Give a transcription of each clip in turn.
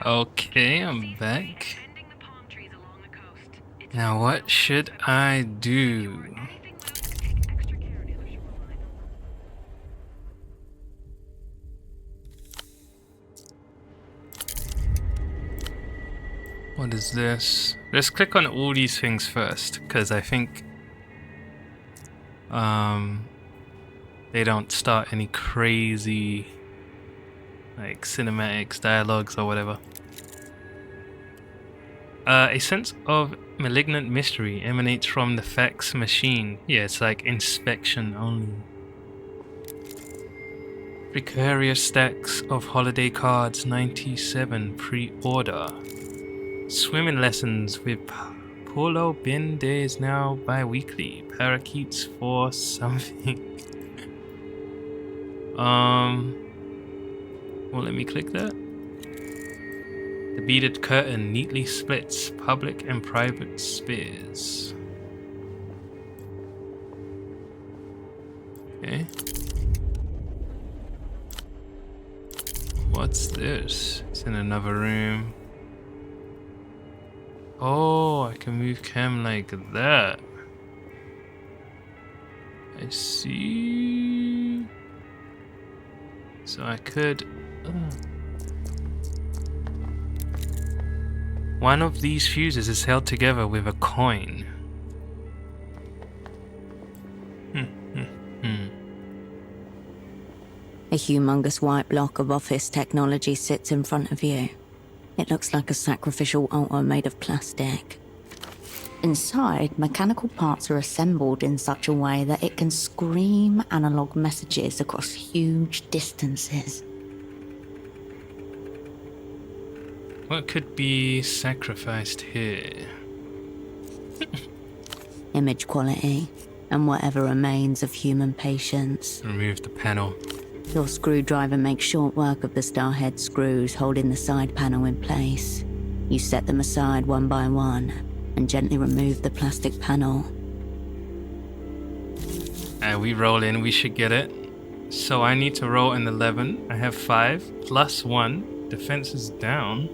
Okay, I'm back. Now, what should I do? What is this? Let's click on all these things first, because I think they don't start any crazy like cinematics, dialogues, or whatever. A sense of malignant mystery emanates from the fax machine. Yeah, it's like inspection only. Precarious stacks of holiday cards 97 pre-order. Swimming lessons with Polo bin days now bi-weekly. Parakeets for something. Well, let me click that. The beaded curtain neatly splits public and private spheres. Okay. What's this? It's in another room. Oh, I can move cam like that. I see. So I could... One of these fuses is held together with a coin. A humongous white block of office technology sits in front of you. It looks like a sacrificial altar made of plastic. Inside, mechanical parts are assembled in such a way that it can scream analog messages across huge distances. What could be sacrificed here? Image quality, and whatever remains of human patience. Remove the panel. Your screwdriver makes short work of the starhead screws holding the side panel in place. You set them aside one by one and gently remove the plastic panel. We roll in, we should get it. So I need to roll an 11. I have 5 plus 1. Defense is down.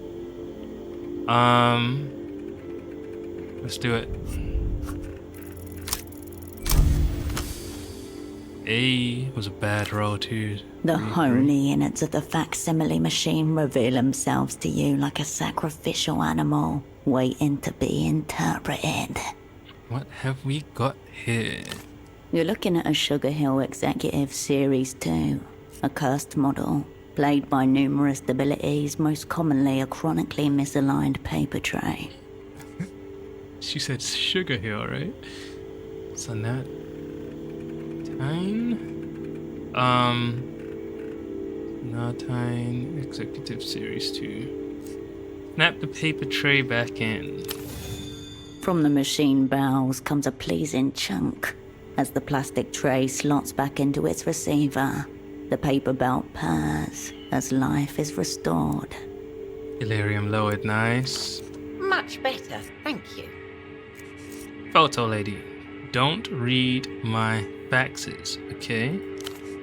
Let's do it. A was a bad roll too. The holy innards of the facsimile machine reveal themselves to you like a sacrificial animal waiting to be interpreted. What have we got here? You're looking at a Sugar Hill Executive Series 2, a cursed model, plagued by numerous debilities, most commonly a chronically misaligned paper tray. She said Sugar Hill, right? So that... Nartine Executive Series 2. Snap the paper tray back in. From the machine bowels comes a pleasing chunk. As the plastic tray slots back into its receiver, the paper belt purrs as life is restored. Delirium lowered, nice. Much better, thank you. Photo lady, don't read my faxes, okay?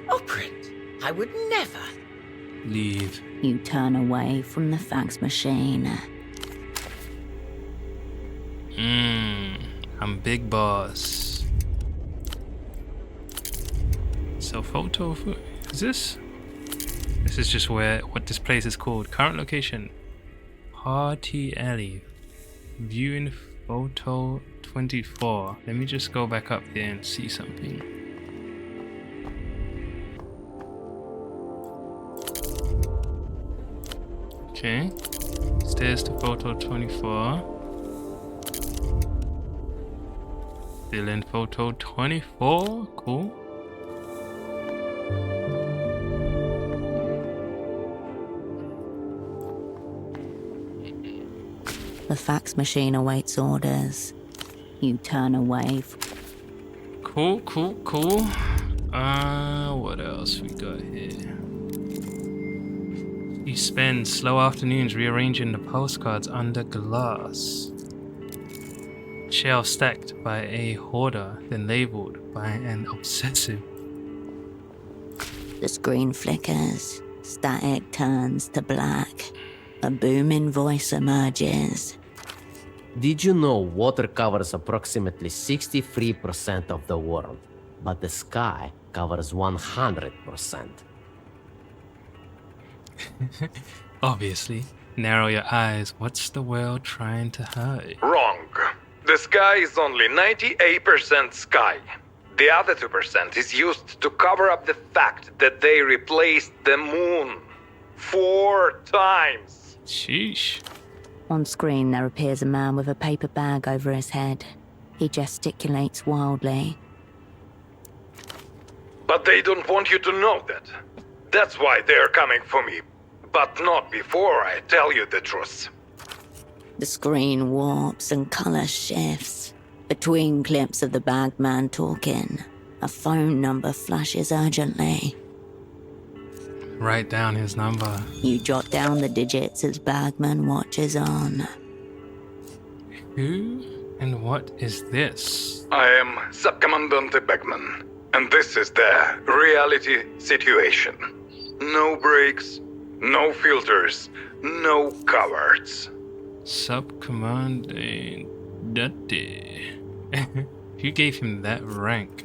Operant, I would never. Leave. You turn away from the fax machine. I'm big boss. So photo, is this? This is just what this place is called. Current location, Party Alley. Viewing photo 24. Let me just go back up there and see something. Okay, stairs to photo 24. Still in photo 24, cool. The fax machine awaits orders. You turn away. Cool. What else we got here? You spend slow afternoons rearranging the postcards under glass. Shelf stacked by a hoarder, then labeled by an obsessive. The screen flickers. Static turns to black. A booming voice emerges. Did you know water covers approximately 63% of the world, but the sky covers 100%? Obviously. Narrow your eyes. What's the world trying to hide? Wrong. The sky is only 98% sky. The other 2% is used to cover up the fact that they replaced the moon 4 times. Sheesh. On screen, there appears a man with a paper bag over his head. He gesticulates wildly. But they don't want you to know that. That's why they're coming for me. But not before I tell you the truth. The screen warps and color shifts. Between clips of the bagman talking, a phone number flashes urgently. Write down his number. You jot down the digits as Bagman watches on. Who and what is this? I am Subcommandante Beckman, and this is the reality situation. No breaks, no filters, no cowards. Subcommandante. Who gave him that rank?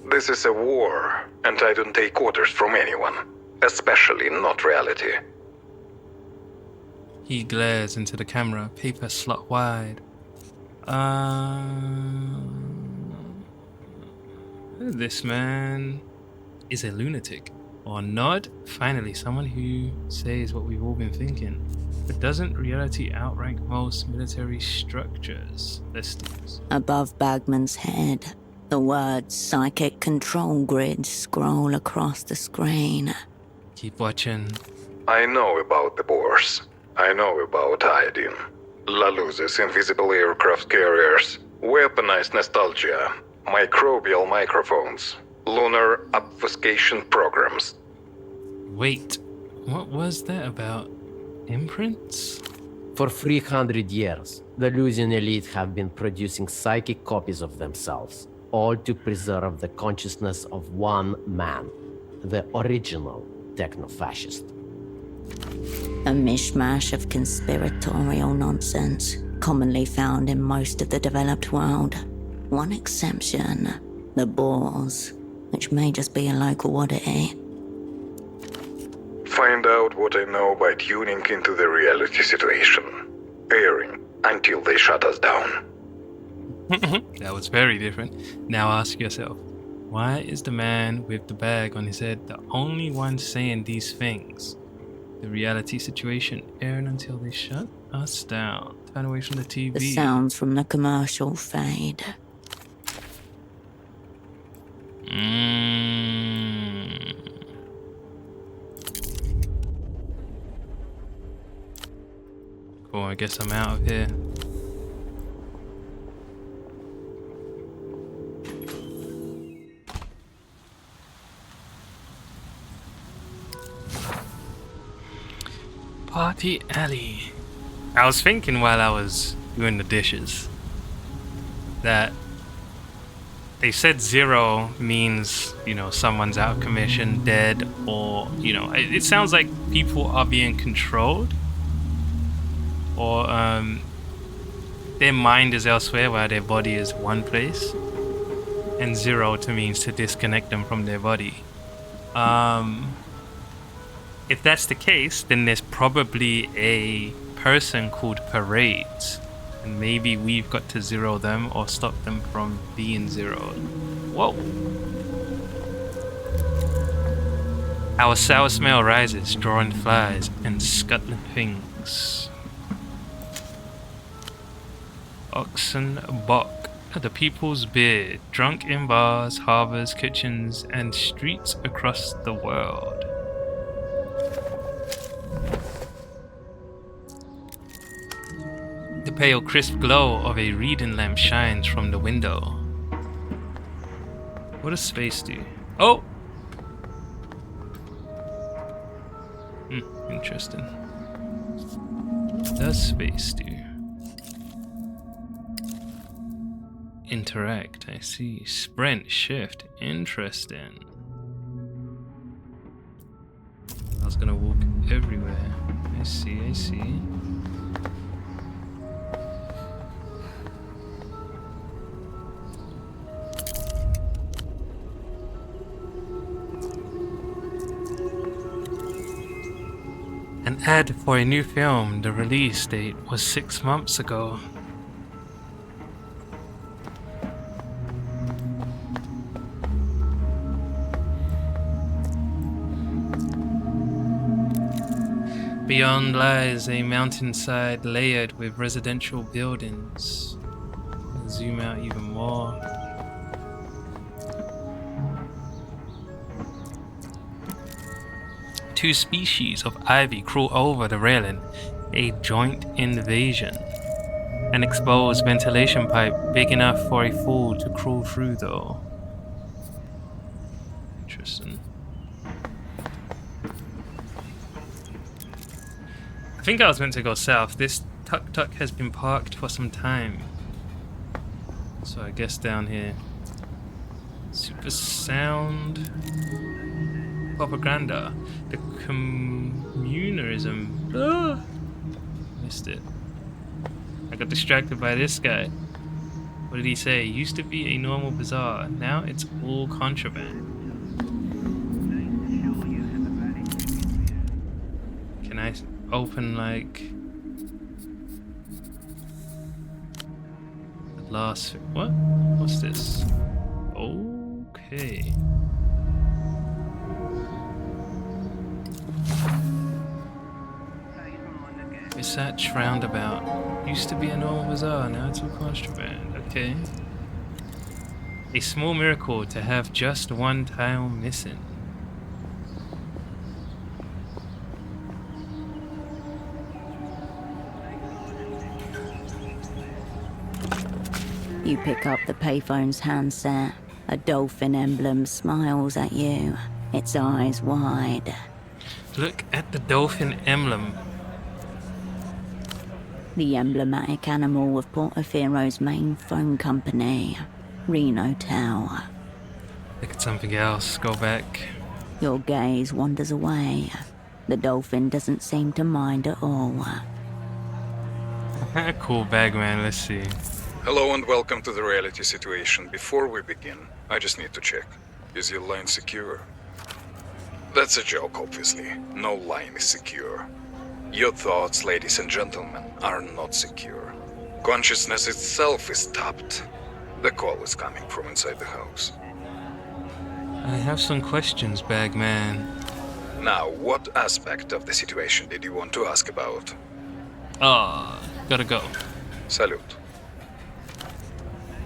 This is a war, and I don't take orders from anyone, especially not reality. He glares into the camera, paper slot wide. This man is a lunatic. Or not. Finally, someone who says what we've all been thinking. But doesn't reality outrank most military structures? Listings. Above Bagman's head, the words psychic control grid scroll across the screen. Keep watching. I know about the Boers. I know about iodine. La Luz's invisible aircraft carriers. Weaponized nostalgia. Microbial microphones. Lunar obfuscation programs. Wait, what was that about? Imprints? For 300 years, the Lusian elite have been producing psychic copies of themselves, all to preserve the consciousness of one man, the original techno-fascist. A mishmash of conspiratorial nonsense, commonly found in most of the developed world. One exception, the Boers, which may just be a local oddity. Find out what I know by tuning into the reality situation. Airing until they shut us down. That was very different. Now ask yourself, why is the man with the bag on his head the only one saying these things? The reality situation, airing until they shut us down. Turn away from the TV. The sounds from the commercial fade. Cool, I guess I'm out of here. Party alley. I was thinking while I was doing the dishes that they said 0 means, you know, someone's out of commission, dead, or, you know, it sounds like people are being controlled, or their mind is elsewhere while their body is one place, and 0 means to disconnect them from their body. If that's the case, then there's probably a person called Parades, and maybe we've got to 0 them or stop them from being 0'd. Whoa! Our sour smell rises, drawing flies and scuttling things. Oxen Bock, the people's beer, drunk in bars, harbors, kitchens, and streets across the world. The pale, crisp glow of a reading lamp shines from the window. What does space do? Oh! Interesting. What does space do? Interact, I see. Sprint, shift, interesting. I was gonna walk everywhere. I I see. An ad for a new film. The release date was 6 months ago. Beyond lies a mountainside layered with residential buildings. Zoom out even more. Two species of ivy crawl over the railing, a joint invasion. An exposed ventilation pipe big enough for a fool to crawl through though. Interesting. I think I was meant to go south. This tuk-tuk has been parked for some time. So I guess down here. Super sound propaganda. The communerism. Ah! Missed it. I got distracted by this guy. What did he say? Used to be a normal bazaar. Now it's all contraband. Can I open like the last? What? What's this? Okay. Research roundabout. Used to be a normal bazaar, now it's all contraband. Okay. A small miracle to have just one tile missing. You pick up the payphone's handset. A dolphin emblem smiles at you, its eyes wide. Look at the dolphin emblem. The emblematic animal of Portofiero's main phone company, Reno Tower. Look at something else. Go back. Your gaze wanders away. The dolphin doesn't seem to mind at all. Cool Bagman, let's see. Hello and welcome to the reality situation. Before we begin, I just need to check. Is your line secure? That's a joke, obviously. No line is secure. Your thoughts, ladies and gentlemen, are not secure. Consciousness itself is tapped. The call is coming from inside the house. I have some questions, Bagman. Now, what aspect of the situation did you want to ask about? Gotta go. Salute.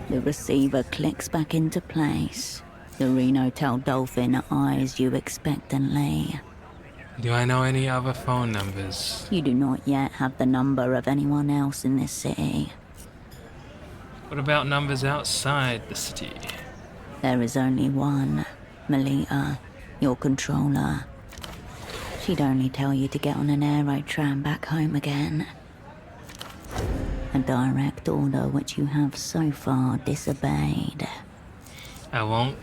The receiver clicks back into place. The Reno Tel Dolphin eyes you expectantly. Do I know any other phone numbers? You do not yet have the number of anyone else in this city. What about numbers outside the city? There is only one, Melita, your controller. She'd only tell you to get on an aerotram back home again. A direct order which you have so far disobeyed. I won't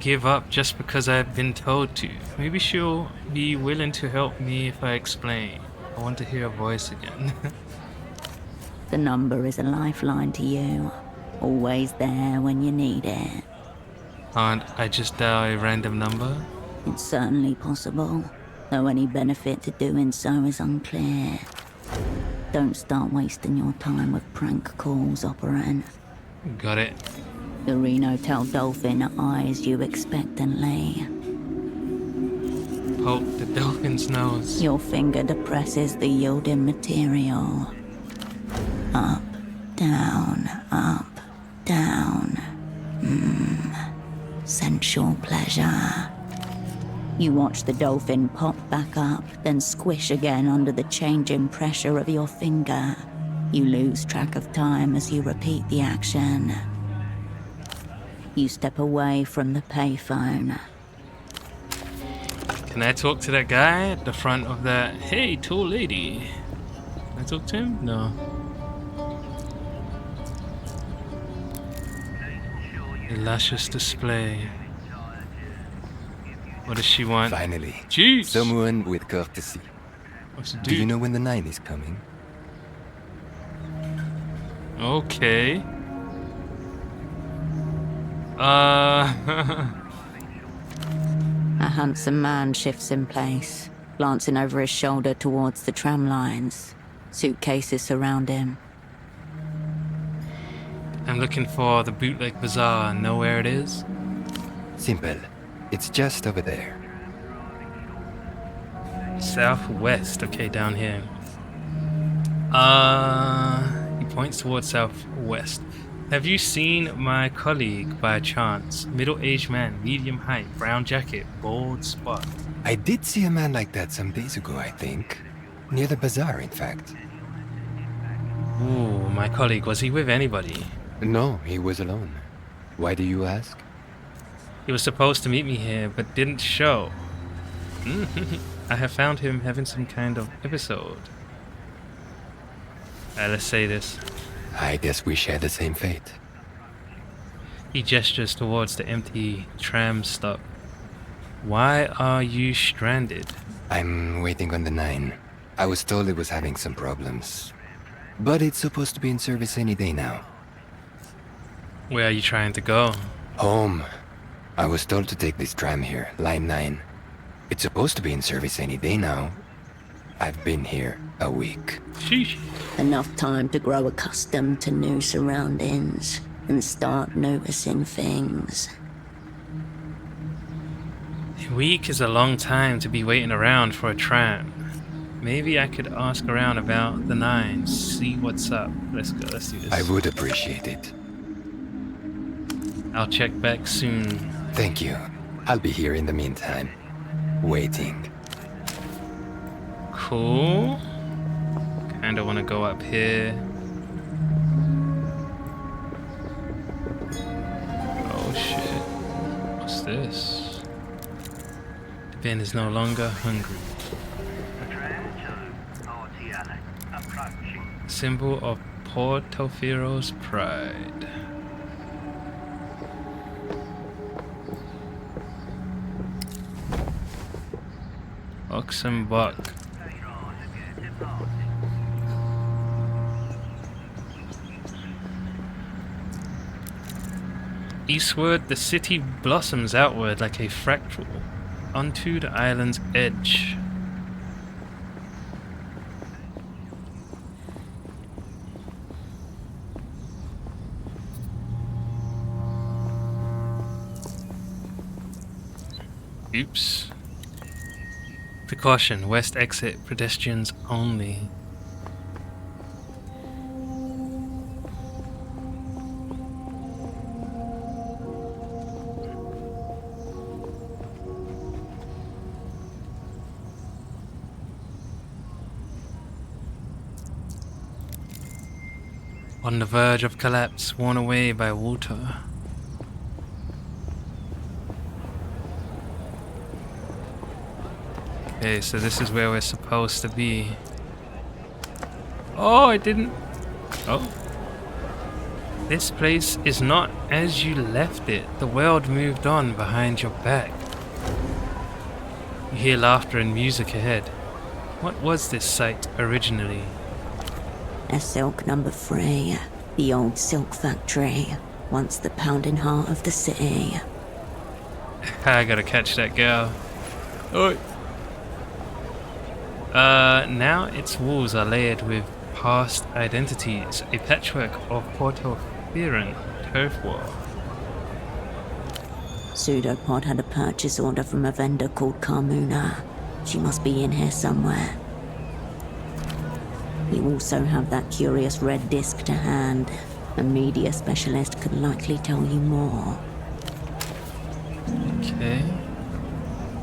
give up just because I've been told to. Maybe she'll be willing to help me if I explain. I want to hear her voice again. The number is a lifeline to you, always there when you need it. Can't I just dial a random number? It's certainly possible, though any benefit to doing so is unclear. Don't start wasting your time with prank calls, Operant. Got it. The Reno Tel Dolphin eyes you expectantly. Poke the dolphin's nose. Your finger depresses the yielding material. Up, down, up, down. Sensual pleasure. You watch the dolphin pop back up, then squish again under the changing pressure of your finger. You lose track of time as you repeat the action. You step away from the payphone. Can I talk to that guy at the front of that? Hey, tall lady. Can I talk to him? No. A luscious display. What does she want? Finally, Jeez. someone with courtesy. What's the Do you dude? know when the 9 is coming? Okay. Uh. A handsome man shifts in place, glancing over his shoulder towards the tram lines. Suitcases surround him. I'm looking for the bootleg bazaar. Know where it is? Simple. It's just over there. Southwest. Okay, down here. He points towards southwest. Have you seen my colleague by chance? Middle-aged man, medium height, brown jacket, bald spot. I did see a man like that some days ago, I think. Near the bazaar, in fact. Ooh, my colleague, was he with anybody? No, he was alone. Why do you ask? He was supposed to meet me here, but didn't show. I have found him having some kind of episode. Let's say this. I guess we share the same fate. He gestures towards the empty tram stop. Why are you stranded? I'm waiting on the 9. I was told it was having some problems. But it's supposed to be in service any day now. Where are you trying to go? Home. I was told to take this tram here, line 9. It's supposed to be in service any day now. I've been here a week. Sheesh. Enough time to grow accustomed to new surroundings and start noticing things. A week is a long time to be waiting around for a tram. Maybe I could ask around about the 9, see what's up. Let's go, let's do this. I would appreciate it. I'll check back soon. Thank you. I'll be here in the meantime. Waiting. Cool. Kinda wanna go up here. Oh shit. What's this? The bin is no longer hungry. Symbol of Portofero's pride. Oxenbuck. Eastward, the city blossoms outward like a fractal onto the island's edge. Oops. Precaution, west exit, pedestrians only. On the verge of collapse, worn away by water. Okay, so this is where we're supposed to be. Oh, I didn't. Oh. This place is not as you left it. The world moved on behind your back. You hear laughter and music ahead. What was this site originally? A silk number 3, the old silk factory, once the pounding heart of the city. I gotta catch that girl. Oh. Now its walls are layered with past identities, a patchwork of Portoferan turf war. Pseudopod had a purchase order from a vendor called Carmuna. She must be in here somewhere. You also have that curious red disc to hand. A media specialist could likely tell you more. Okay.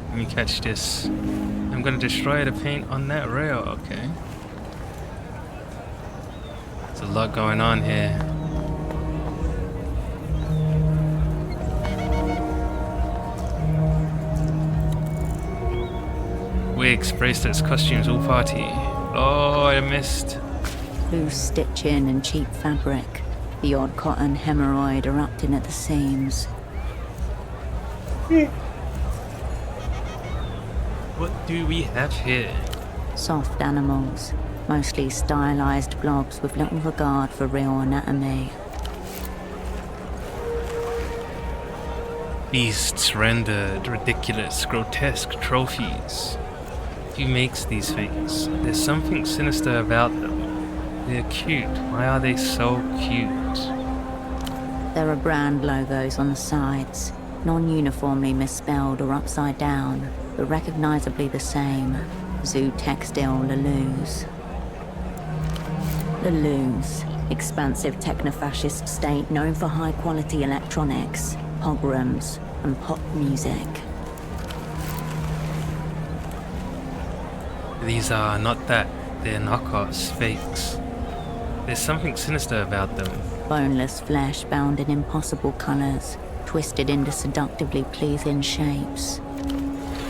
Let me catch this. I'm gonna destroy the paint on that rail, okay. There's a lot going on here. Wigs, bracelets, costumes, all party. Oh, I missed. Loose stitching and cheap fabric. The odd cotton hemorrhoid erupting at the seams. What do we have here? Soft animals, mostly stylized blobs with little regard for real anatomy. Beasts rendered ridiculous, grotesque trophies. Who makes these things? There's something sinister about them. They're cute. Why are they so cute? There are brand logos on the sides, non-uniformly misspelled or upside down, but recognizably the same. Zoo Textile Laluz. Laluz, expansive techno-fascist state known for high-quality electronics, pogroms, and pop music. These are not that. They're knockoffs, fakes. There's something sinister about them. Boneless flesh bound in impossible colors, twisted into seductively pleasing shapes.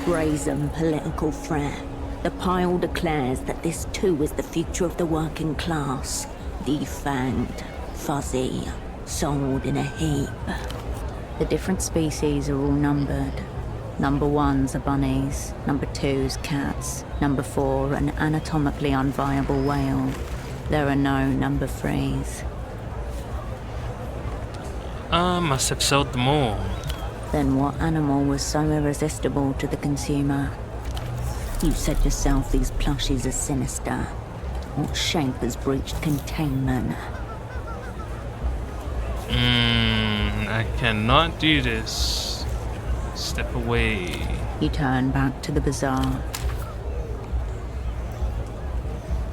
Brazen political threat. The pile declares that this too is the future of the working class. Defanged, fuzzy, sold in a heap. The different species are all numbered. Number 1's are bunnies, number 2's cats, number 4 an anatomically unviable whale. There are no number 3's. Must have sold them all. Then what animal was so irresistible to the consumer? You said yourself these plushies are sinister. What shape has breached containment? I cannot do this. Step away. You turn back to the bazaar.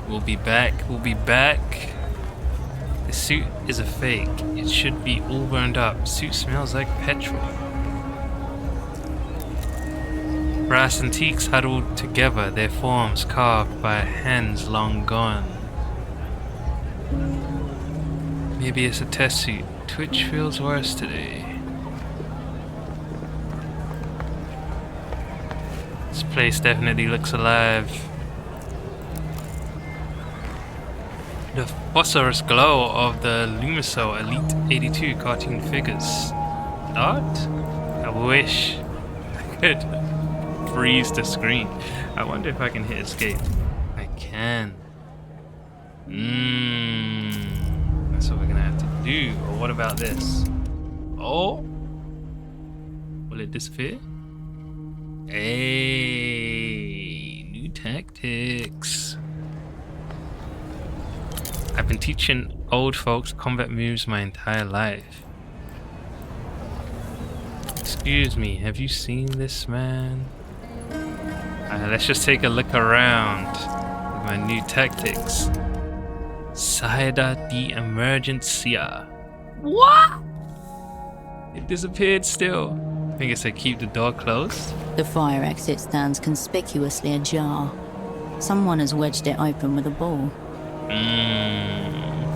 We'll be back. We'll be back. The suit is a fake. It should be all burned up. Suit smells like petrol. Brass antiques huddled together, their forms carved by hands long gone. Maybe it's a test suit. Twitch feels worse today. This place definitely looks alive. The phosphorus glow of the Lumiso Elite 82 cartoon figures. Art? I wish I could freeze the screen. I wonder if I can hit escape. I can. That's what we're gonna have to do. Or what about this? Oh? Will it disappear? Hey, new tactics. I've been teaching old folks combat moves my entire life. Excuse me, have you seen this man? Let's just take a look around with my new tactics. Saida de Emergencia. What? It disappeared still. I think it said keep the door closed. The fire exit stands conspicuously ajar. Someone has wedged it open with a ball.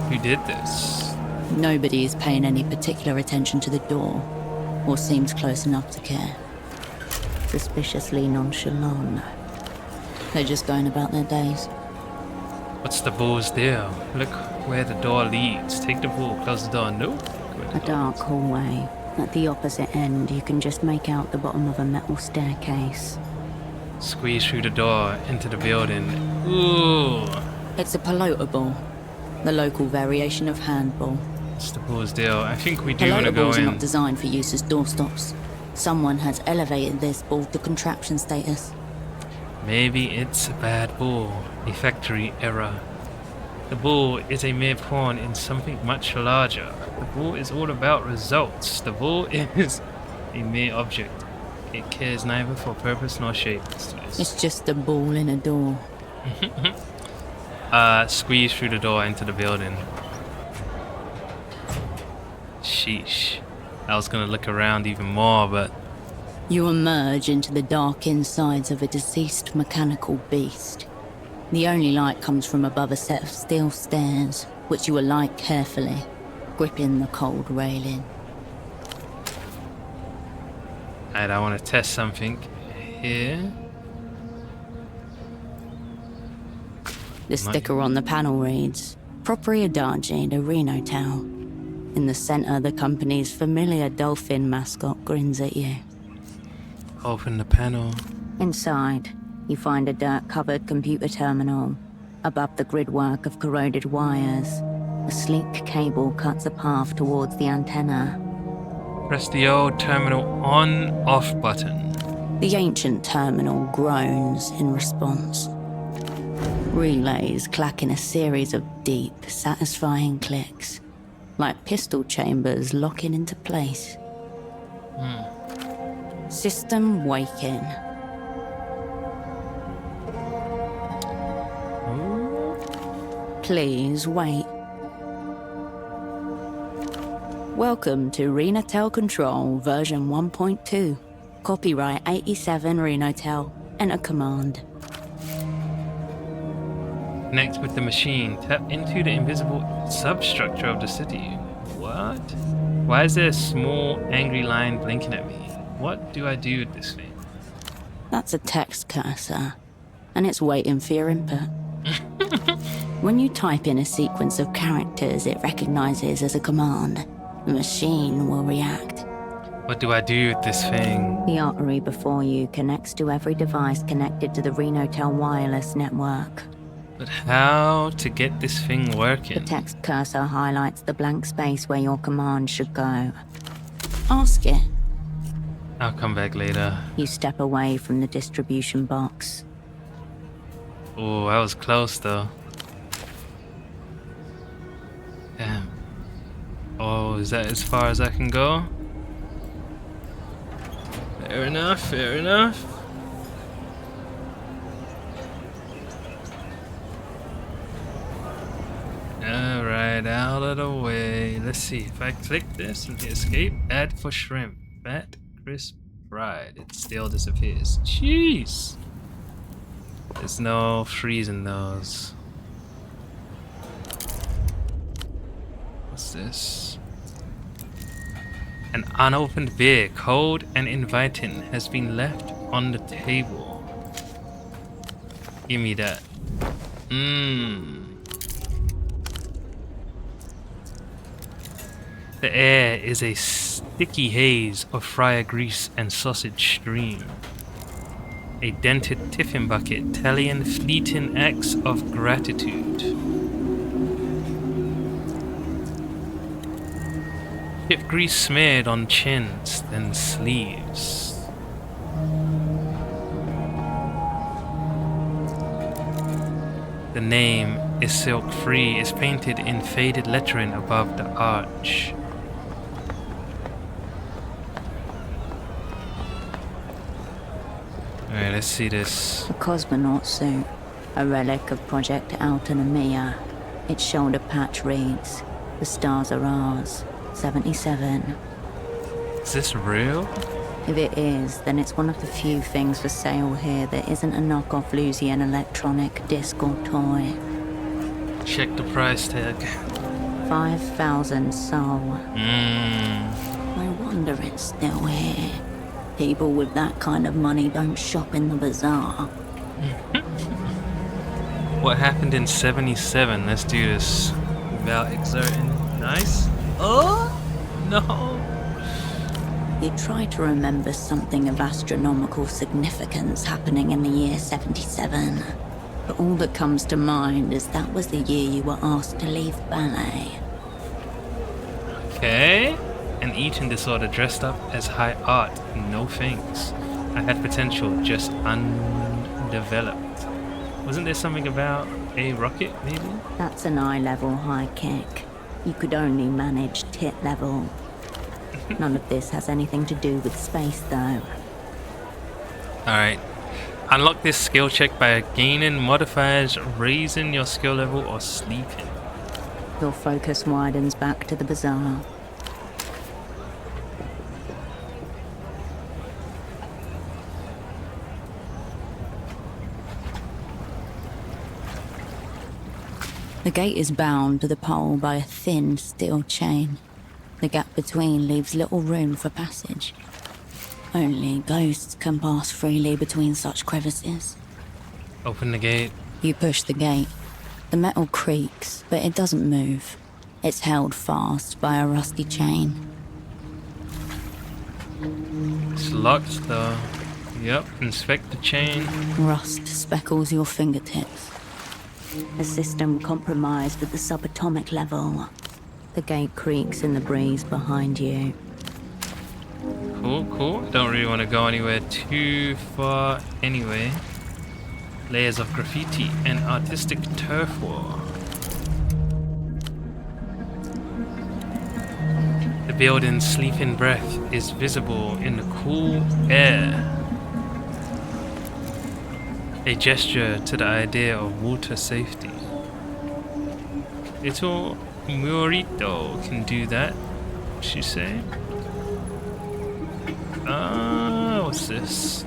Who did this? Nobody is paying any particular attention to the door, or seems close enough to care. Suspiciously nonchalant. They're just going about their days. What's the bull's deal? Look where the door leads. Take the bull, close the door. Nope. A dark hallway. At the opposite end, you can just make out the bottom of a metal staircase. Squeeze through the door into the building. Ooh. It's a pelota ball, the local variation of handball. What's the bull's deal? I think we do want to Pelota go balls are in. not designed for use as doorstops. Someone has elevated this ball to contraption status. Maybe it's a bad bull, a factory error. The bull is a mere pawn in something much larger. The bull is all about results. The bull is a mere object. It cares neither for purpose nor shape. It's just a ball in a door. Squeeze through the door into the building. Sheesh. I was gonna look around even more, but You emerge into the dark insides of a deceased mechanical beast. The only light comes from above a set of steel stairs, which you alight carefully, gripping the cold railing. alright, I want to test something here. The sticker on the panel reads, Propriedade de Reno Tau. In the center, the company's familiar dolphin mascot grins at you. Open the panel. Inside, You find a dirt-covered computer terminal. Above the gridwork of corroded wires, a sleek cable cuts a path towards the antenna. Press the old terminal on-off button. The ancient terminal groans in response. Relays clack in a series of deep, satisfying clicks, like pistol chambers locking into place. System waking. Please wait. Welcome to Renotel Control version 1.2. Copyright 87 Renotel. Enter command. Connect with the machine. Tap into the invisible substructure of the city. What? Why is there a small angry line blinking at me? What do I do with this thing? That's a text cursor, and it's waiting for your input. When you type in a sequence of characters it recognizes as a command, the machine will react. What do I do with this thing? The artery before you connects to every device connected to the Renotel wireless network. But how to get this thing The working? text cursor highlights the blank space where your command should go. Ask it. I'll come back later. You step away from the distribution box. Oh, I was close though. Damn. Oh, is that as far as I can go? Fair enough, fair enough. Alright, out of the way. Let's see, if I click this and hit escape, add for shrimp. Fat, crisp, fried. It still disappears. Jeez! There's no freezing those. What's this? An unopened beer, cold and inviting, has been left on the table. Give me that. The air is a sticky haze of fryer grease and sausage stream. A dented tiffin bucket tallying fleeting acts of gratitude. Chip grease smeared on chins, then sleeves. The name is silk free is painted in faded lettering above the arch. Alright, let's see this. A cosmonaut suit, a relic of Project Autonomia. Its shoulder patch reads, "The stars are ours, 77. Is this real? If it is, then it's one of the few things for sale here that isn't a knockoff Lucian electronic disc or toy. Check the price tag. 5,000 sol. I wonder it's still here. People with that kind of money don't shop in the bazaar. What happened in 77? Let's do this without exerting. Nice. Oh no. You try to remember something of astronomical significance happening in the year 77. But all that comes to mind is that was the year you were asked to leave ballet. Okay. An eating disorder dressed up as high art. No thanks. I had potential, just undeveloped. Wasn't there something about a rocket, maybe? That's an eye-level high kick. You could only manage tit level. None of this has anything to do with space, though. Alright. Unlock this skill check by gaining modifiers, raising your skill level, or sleeping. Your focus widens back to the bazaar. The gate is bound to the pole by a thin steel chain. The gap between leaves little room for passage. Only ghosts can pass freely between such crevices. Open the gate. You push the gate. The metal creaks, but it doesn't move. It's held fast by a rusty chain. It's locked though. Yep, inspect the chain. Rust speckles your fingertips. A system compromised at the subatomic level. The gate creaks in the breeze behind you. Cool, cool. Don't really want to go anywhere too far anyway. Layers of graffiti and artistic turf war. The building's sleeping breath is visible in the cool air. A gesture to the idea of water safety. Little Murito can do that, she say. What's this?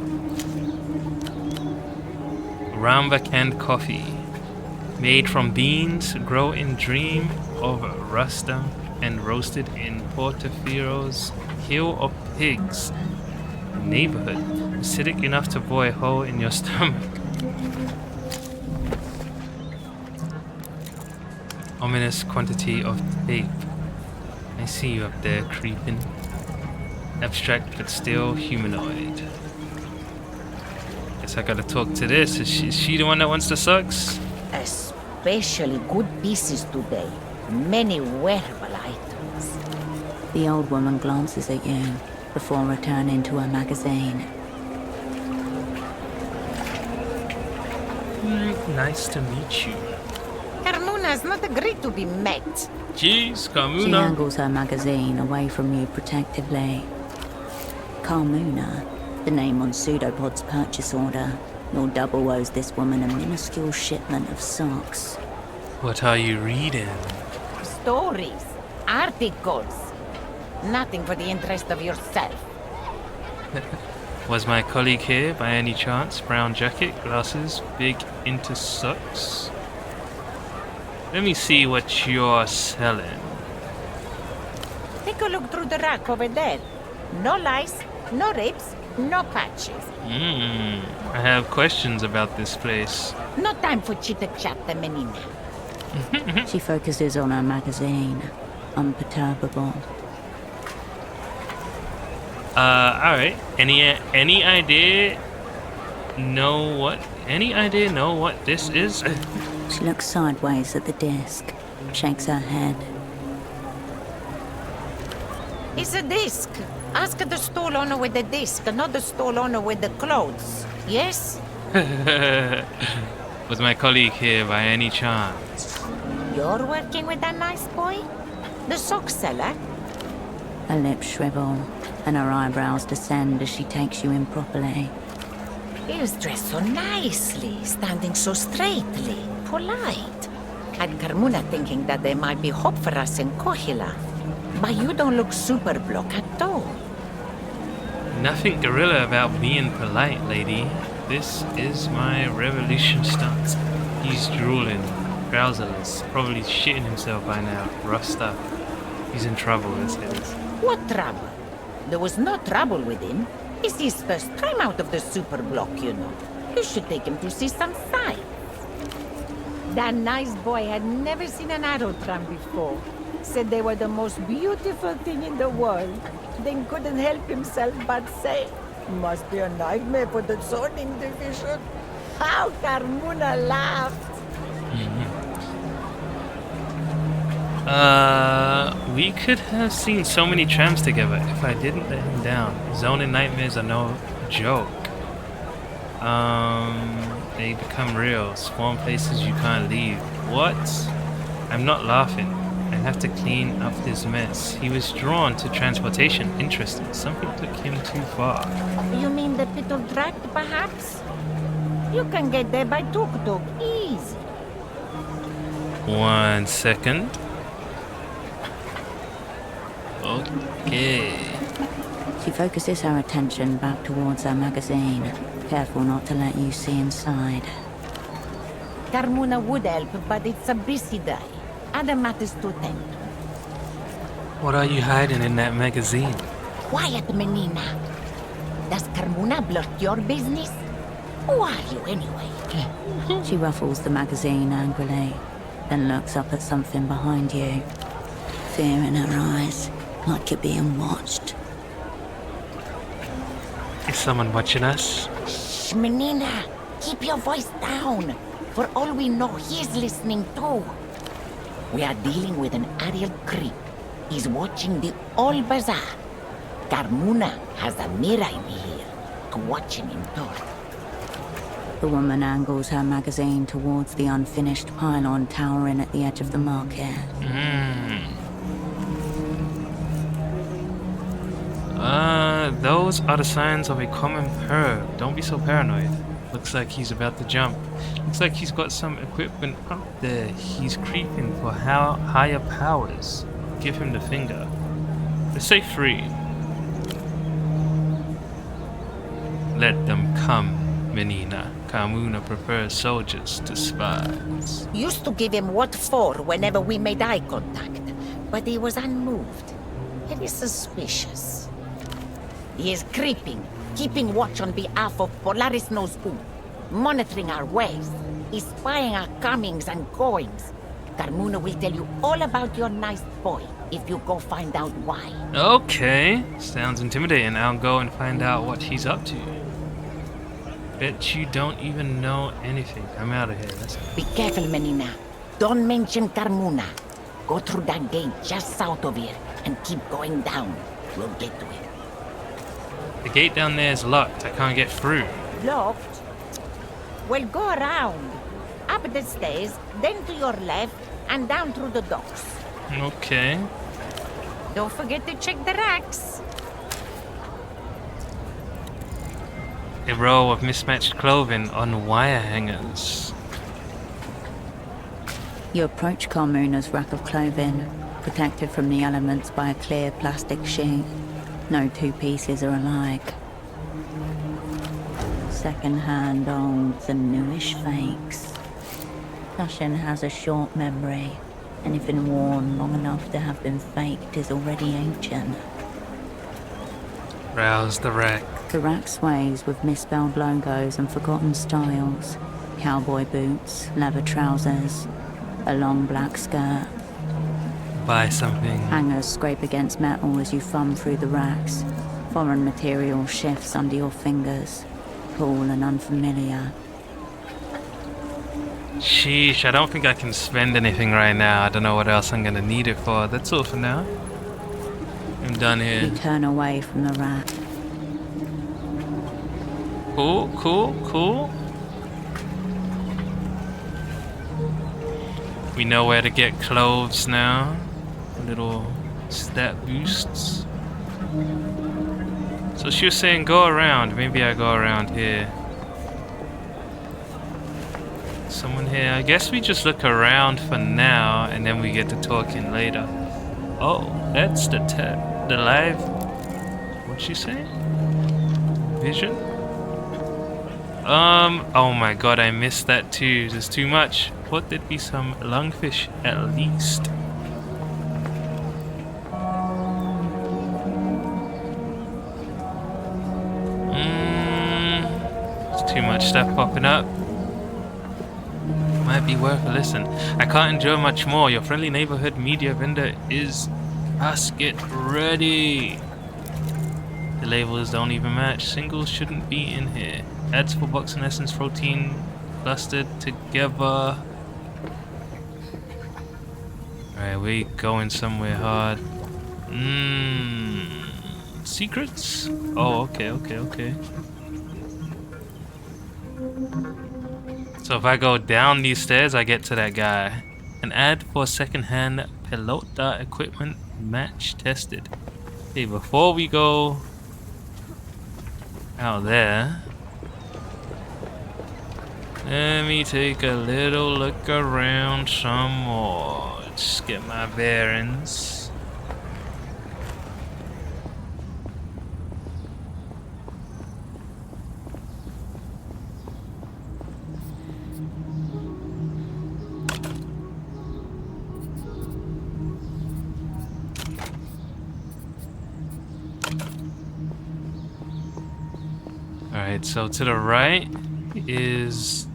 Ramba canned coffee. Made from beans, grow in Dream of Rasta and roasted in Portofiero's Hill of Pigs neighborhood. Acidic enough to bore a hole in your stomach. Ominous quantity of tape. I see you up there creeping. Abstract but still humanoid. Guess I gotta talk to this. Is she the one that wants the sucks? Especially good pieces today. Many wearable items. The old woman glances at you before returning to her magazine. Nice to meet you. Carmuna's not agreed to be met. Jeez, She Carmuna. angles her magazine away from you protectively. Carmuna, the name on Pseudopod's purchase order. Your double owes this woman a minuscule shipment of socks. What are you reading? Stories, articles. Nothing for the interest of yourself. Was my colleague here by any chance? Brown jacket, glasses, big into socks. Let me see what you're selling. Take a look through the rack over there. No lice, no rips, no patches. I have questions about this place. No time for chitter-chat, Menina. She focuses on her magazine, unperturbable. Alright. Any idea know what this is? She looks sideways at the disc, shakes her head. It's a disc. Ask the stall owner with the disc, not the stall owner with the clothes. Yes? Was my colleague here by any chance? You're working with that nice boy? The sock seller? Her lips shrivel, and her eyebrows descend as she takes you in properly. He was dressed so nicely, standing so straightly, polite. Had Carmuna thinking that there might be hope for us in Kohila. But you don't look super block at all. Nothing guerrilla about being polite, lady. This is my revolution stunt. He's drooling, trouserless, probably shitting himself by now. Roughed up. He's in trouble, this is. What trouble? There was no trouble with him. It's his first time out of the super block, you know. You should take him to see some sights. That nice boy had never seen an aerotram before. Said they were the most beautiful thing in the world. Then couldn't help himself but say, must be a nightmare for the zoning division. How Carmuna laughed. We could have seen so many trams together if I didn't let him down. Zoning nightmares are no joke. They become real. Spawn places you can't leave. What? I'm not laughing. I have to clean up his mess. He was drawn to transportation. Interesting. Something took him too far. You mean the pit of Dract, perhaps? You can get there by tuk-tuk, easy. 1 second. Okay. She focuses her attention back towards her magazine, careful not to let you see inside. Carmuna would help, but it's a busy day. Other matters to tend to. What are you hiding in that magazine? Quiet, Menina. Does Carmuna blurt your business? Who are you, anyway? She ruffles the magazine angrily, then looks up at something behind you. Fear in her eyes, like you're being watched. Is someone watching us? Shh, Menina, keep your voice down. For all we know, he's listening too. We are dealing with an Ariel creep. He's watching the all bazaar. Carmuna has a mirror in here to watch him in talk. The woman angles her magazine towards the unfinished pylon towering at the edge of the market. Those are the signs of a common perv. Don't be so paranoid. Looks like he's about to jump. Looks like he's got some equipment up there. He's creeping for higher powers. Give him the finger. Let's say free. Let them come, Menina. Carmuna prefers soldiers to spies. Used to give him what for whenever we made eye contact, but he was unmoved. It is suspicious. He is creeping, keeping watch on behalf of Polaris knows who, monitoring our ways. He's spying our comings and goings. Carmuna will tell you all about your nice boy if you go find out why. Okay, sounds intimidating. I'll go and find out what he's up to. Bet you don't even know anything. I'm out of here. Be careful, Menina. Don't mention Carmuna. Go through that gate just south of here and keep going down. We'll get to it. The gate down there is locked. I can't get through. Locked? Well, go around. Up the stairs, then to your left, and down through the docks. Okay. Don't forget to check the racks. A row of mismatched clothing on wire hangers. You approach Carmuna's rack of clothing, protected from the elements by a clear plastic sheet. No two pieces are alike. Second-hand olds and newish fakes. Fashion has a short memory. Anything worn long enough to have been faked is already ancient. Rouse the rack. The rack sways with misspelled logos and forgotten styles. Cowboy boots, leather trousers, a long black skirt. Buy something. Hangers scrape against metal as you thumb through the racks. Foreign material shifts under your fingers. Cool and unfamiliar. Sheesh, I don't think I can spend anything right now. I don't know what else I'm gonna need it for. That's all for now. I'm done here. You turn away from the rack. Cool, cool, cool. We know where to get clothes now. Little stat boosts. So she was saying go around. Maybe I go around here. Someone here. I guess we just look around for now and then we get to talking later. Oh, that's the live. What'd she say? Vision? Oh my god, I missed that too. There's too much. Thought there'd be some lungfish at least. There's too much stuff popping up. Might be worth a listen. I can't endure much more. Your friendly neighborhood media vendor is us. Get ready. The labels don't even match. Singles shouldn't be in here. Ads for box and essence protein clustered together. Alright, we going somewhere hard. Secrets? Oh, okay. So if I go down these stairs, I get to that guy. An ad for second-hand pelota equipment match tested. Okay, before we go out there, let me take a little look around some more. Just get my bearings. Alright, so to the right is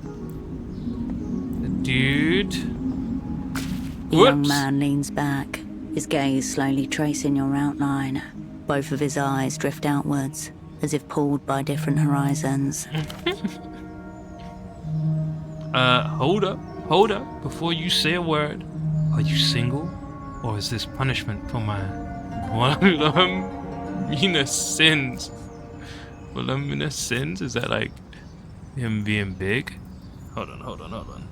the dude. The young man leans back, his gaze slowly tracing your outline. Both of his eyes drift outwards, as if pulled by different horizons. Hold up, before you say a word. Are you single? Or is this punishment for my voluminous sins? Voluminous sins? Is that like him being big? Hold on.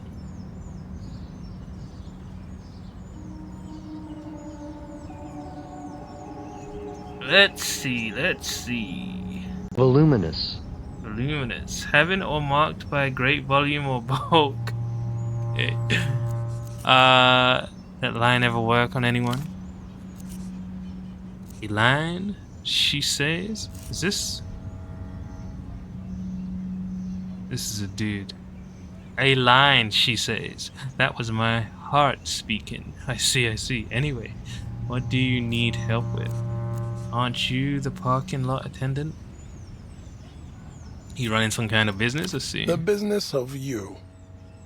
Let's see. Voluminous. Voluminous. Having or marked by a great volume or bulk. That line ever work on anyone? A line, she says. Is this? This is a dude. A line, she says. That was my heart speaking. I see. Anyway, what do you need help with? Aren't you the parking lot attendant? You running some kind of business, I see. The business of you.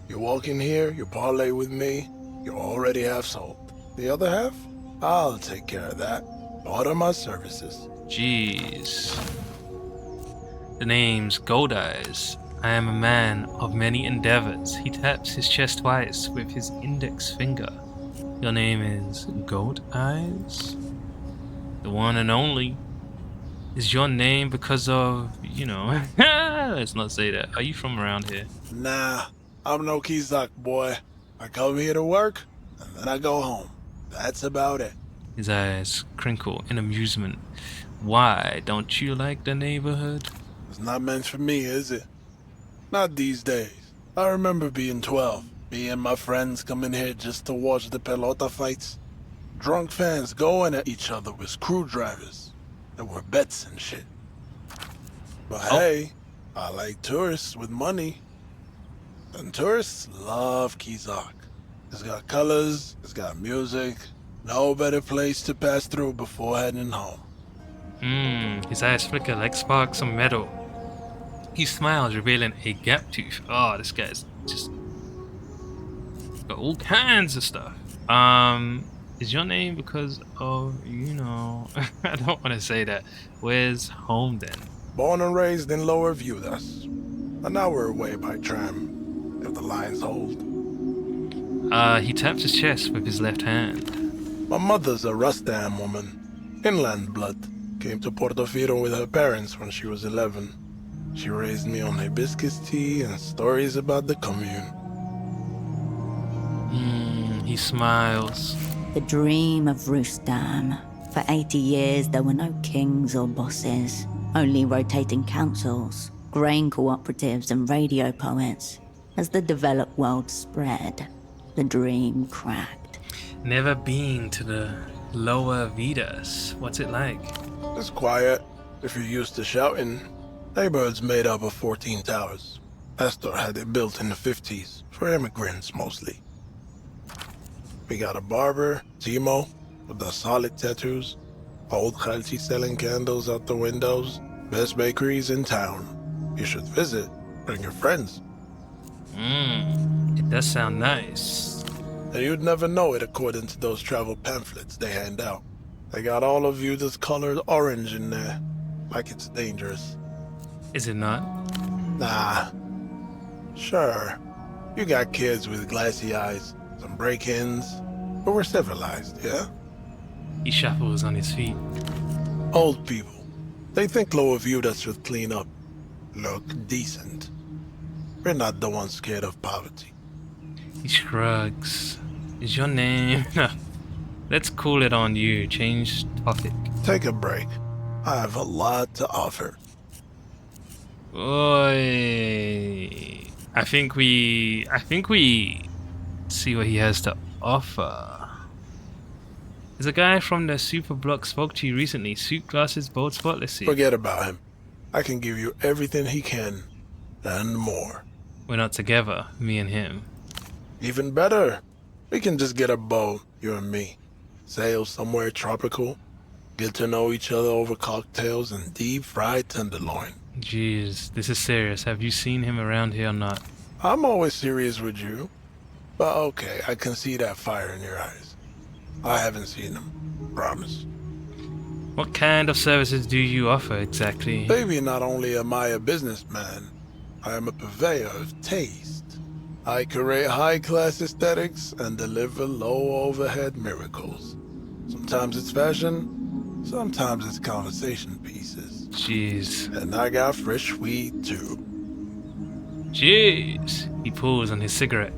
You walk in here, you parlay with me, you're already half sold. The other half? I'll take care of that. Order my services. Jeez. The name's Gold Eyes. I am a man of many endeavors. He taps his chest twice with his index finger. Your name is Gold Eyes? The one and only. Is your name because of, let's not say that. Are you from around here? Nah, I'm no Kizak boy. I come here to work, and then I go home. That's about it. His eyes crinkle in amusement. Why don't you like the neighborhood? It's not meant for me, is it? Not these days. I remember being 12. Me and my friends coming here just to watch the pelota fights. Drunk fans going at each other with screwdrivers. There were bets and shit. But hey, I like tourists with money. And tourists love Kizak. It's got colors, it's got music. No better place to pass through before heading home. His eyes flicker like sparks of metal. He smiles, revealing a gap tooth. Oh, this guy's just got all kinds of stuff. Is your name because of, I don't want to say that. Where's home then? Born and raised in Lower Viewdas. An hour away by tram, if the lines hold. He taps his chest with his left hand. My mother's a Rustam woman. Inland blood. Came to Portofino with her parents when she was 11. She raised me on hibiscus tea and stories about the commune. He smiles. The dream of Rustam. For 80 years, there were no kings or bosses, only rotating councils, grain cooperatives, and radio poets. As the developed world spread, the dream cracked. Never been to the Lower Vidas. What's it like? It's quiet, if you're used to shouting. Neighborhood's made up of 14 towers. Astor had it built in the 50s, for immigrants mostly. We got a barber, Timo, with the solid tattoos. Old Khalchi selling candles out the windows. Best bakeries in town. You should visit. Bring your friends. It does sound nice. And you'd never know it according to those travel pamphlets they hand out. They got all of you this colored orange in there. Like it's dangerous. Is it not? Nah. Sure. You got kids with glassy eyes. Some break-ins. But we're civilized, yeah? He shuffles on his feet. Old people. They think Lower Viewdas should clean up. Look decent. We're not the ones scared of poverty. He shrugs. Is your name... Let's cool it on you. Change topic. Take a break. I have a lot to offer. Oi. I think we see what he has to offer. There's a guy from the Super Block spoke to you recently. Suit, glasses, bold spot. Let's see. Forget about him. I can give you everything he can, and more. We're not together, me and him. Even better. We can just get a boat, you and me. Sail somewhere tropical. Get to know each other over cocktails and deep-fried tenderloin. Jeez, this is serious. Have you seen him around here or not? I'm always serious with you. But okay, I can see that fire in your eyes. I haven't seen him. Promise. What kind of services do you offer exactly? Baby, not only am I a businessman, I am a purveyor of taste. I curate high-class aesthetics and deliver low-overhead miracles. Sometimes it's fashion, sometimes it's conversation pieces. Jeez. And I got fresh weed, too. Jeez. He pulls on his cigarette.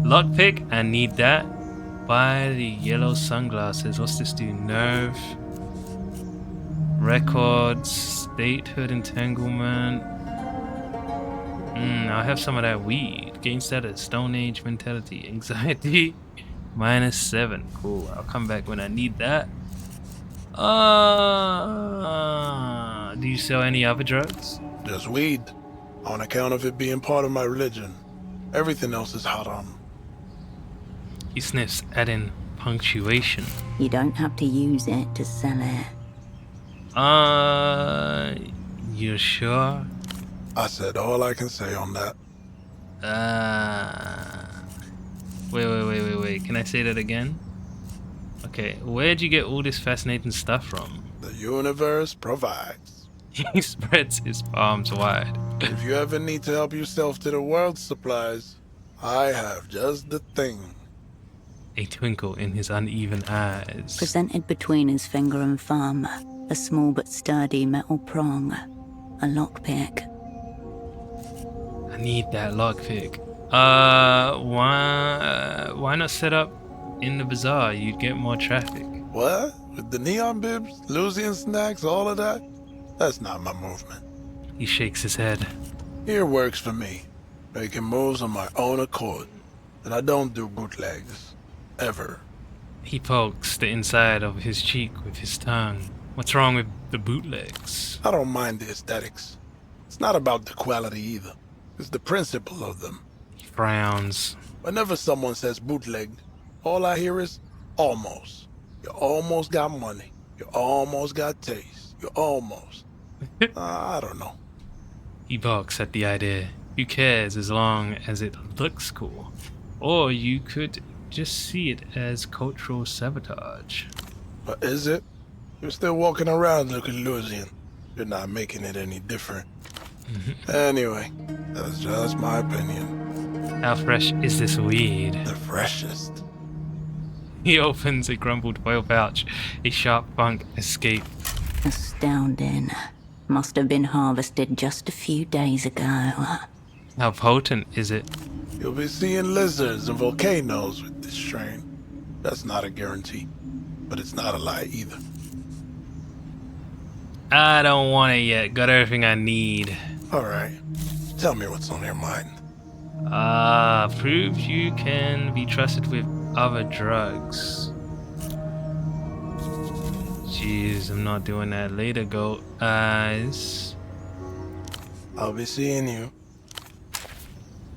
Lockpick, I need that. Buy the yellow sunglasses. What's this do? Nerve. Records. Statehood entanglement. I'll have some of that weed. Gain status. Stone Age mentality. Anxiety. -7. Cool. I'll come back when I need that. Do you sell any other drugs? Just weed, on account of it being part of my religion. Everything else is haram. He sniffs, adding punctuation. You don't have to use it to sell it. You sure? I said all I can say on that. Wait. Can I say that again? Okay, where'd you get all this fascinating stuff from? The universe provides. He spreads his palms wide. If you ever need to help yourself to the world's supplies, I have just the thing. A twinkle in his uneven eyes. Presented between his finger and thumb, a small but sturdy metal prong. A lockpick. I need that lockpick. Why not set up in the bazaar? You'd get more traffic. What? With the neon bibs, Lucian snacks, all of that? That's not my movement. He shakes his head. Here works for me. Making moves on my own accord. And I don't do bootlegs. Ever. He pokes the inside of his cheek with his tongue. What's wrong with the bootlegs? I don't mind the aesthetics. It's not about the quality either. It's the principle of them. He frowns. Whenever someone says bootleg, all I hear is almost. You almost got money. You almost got taste. You almost. I don't know. He balks at the idea. Who cares as long as it looks cool? Or you could just see it as cultural sabotage. But is it? You're still walking around looking Lucian. You're not making it any different. Anyway, that's just my opinion. How fresh is this weed? The freshest. He opens a crumpled foil pouch. A sharp funk escape. Astounding. Must have been harvested just a few days ago. How potent is it? You'll be seeing lizards and volcanoes with this strain. That's not a guarantee, but it's not a lie either. I don't want it yet. Got everything I need. Alright, tell me what's on your mind. Proves you can be trusted with other drugs. Jeez, I'm not doing that. Later, goat eyes. I'll be seeing you.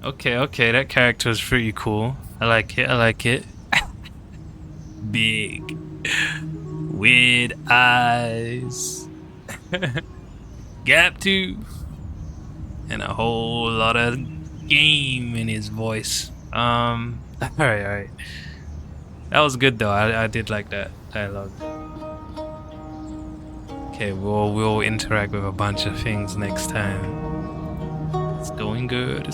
Okay, that character is pretty cool. I like it. Big. Weird eyes. Gap tooth. And a whole lot of game in his voice. Alright. That was good though. I did like that dialogue. Okay, we'll interact with a bunch of things next time. It's going good.